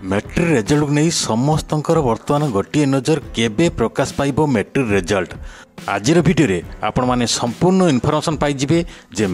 Matric result नहीं समस्तंकर बर्तमान गोटे नजर केबे प्रकाश पाइबो मैट्रिक रिजल्ट आज भिडियो आपण माने संपूर्ण इनफॉरमेशन पाइबे जे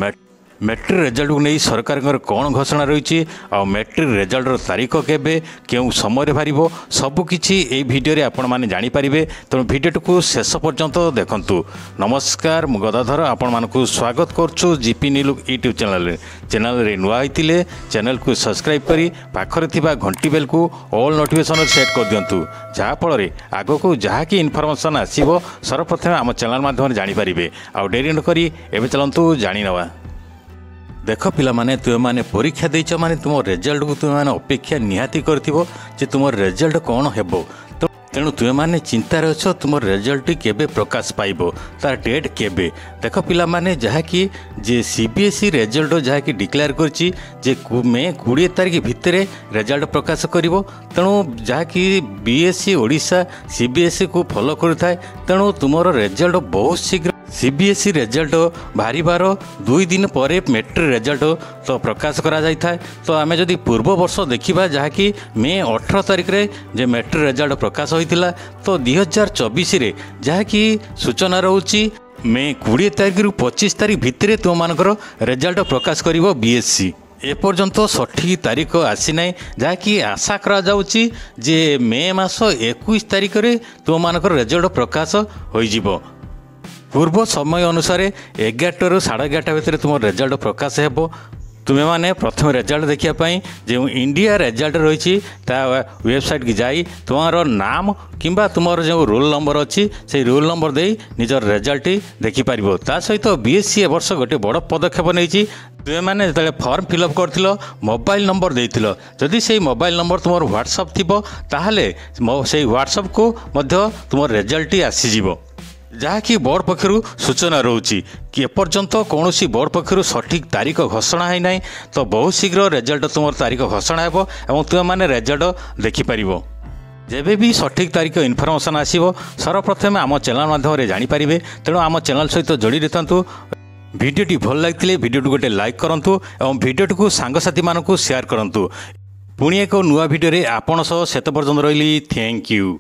मैट्रिक रिजल्ट को नहीं सरकार कौन घोषणा रही आ मैट्रिक रिजल्ट तारीख केबे क्यों समय बाहर सबकि ये भिडियो आपण मैंने जानीपारे तेणु भिडियो को शेष पर्यंत देखूँ। नमस्कार मु गदाधर आपण मानक स्वागत करुँ जीपी न्यूज यूट्यूब चैनल रे नुआ होते चैनल को सब्सक्राइब करी पाखरे थिबा घंटी बेल को ऑल नोटिफिकेशन सेट कर दिंतु जहाँफल आग को जहाँ कि इनफॉरमेशन आसो सर्वप्रथम आम चैनल माध्यम जानीपारे आ डेरी न करी एवं चलतु जानी नवा। देख पिला माने तुम माने परीक्षा देच माने तुम रिजल्ट को तुम माने अपेक्षा निहाती करथिबो जे तुम रिजल्ट कौन हेबो तेणु तुम माने चिंतार अछ तुम रिजल्ट केबे प्रकाश पाइबो तार डेट केबे। देख पिला माने जहाँ कि जे सीबीएसई रिजल्ट जहाँ कि डिक्लेयर करछि जे मे 20 तारीख भितर रिजल्ट प्रकाश करिवो तेणु जहाँ कि बीएसई ओडिशा सीबीएसई को फॉलो करथाय तेणु तुमरो रिजल्ट बहुत शीघ्र सीबीएसई रिजल्ट बाहर 2 दिन पर मैट्रिक रिजल्ट तो प्रकाश करा जाय था। तो आम जदि पूर्व वर्ष देखा जहाँकि मे 18 तारीख रे जे मैट्रिक रिजल्ट प्रकाश होता तो 2024 रे जहाँकि सूचना रोची मे 20 तारीख रु 25 तारीख भितर तुम मानकर रिजल्ट प्रकाश करिवो बीएसई एपर्यंत सठिक तारीख आसी ना जहाँकि आशा करा जाउची जे मे मास 21 तारीख रे तुम मानकर रिजल्ट प्रकाश होई जिवो। पूर्व समय अनुसार 11 ରୁ 11:30 भितर तुम रिजल्ट प्रकाश हेबो। तुम्हें माने प्रथम रिजल्ट देखापी जो इंडिया रिजल्ट रही वेबसाइट की जाई तुम्हार नाम किंबा तुमर जो रोल नंबर अच्छी से रोल नंबर दे निजर रिजल्ट देखिपार। ता सहित बीएसई वर्ष गोटे बड़ पदक्षेप नहीं तुम मैंने जो फॉर्म फिलअप कर मोबाइल नंबर देथिलो जदि से मोबाइल नंबर तुम व्हाट्सअप थी ताहले से व्हाट्सअप को तुम रिजल्ट आसीजिवो जहाँकि बोर्ड पक्षर सूचना रोची कि एपर्यंत कौन बोर्ड पक्षर सठिक तारीख घोषणा है ना तो बहुत शीघ्र रिजल्ट तुम तारीख घोषणा हो और तुम मैंने रिजल्ट देखिपर जेबे भी सठिक तारीख इनफॉरमेशन आसो सर्वप्रथम आम चैनल माध्यम जानीपारे तेणु आम चैनल सहित जोड़ी रहतु। भिडियोटी भल लगी भिडियो गोटे लाइक करूँ और भिडियो को सांगसाथी मानक शेयर करूँ। पुणी एक नुआ भिडियो आपन सह सेत पर्यंत रही थैंक यू।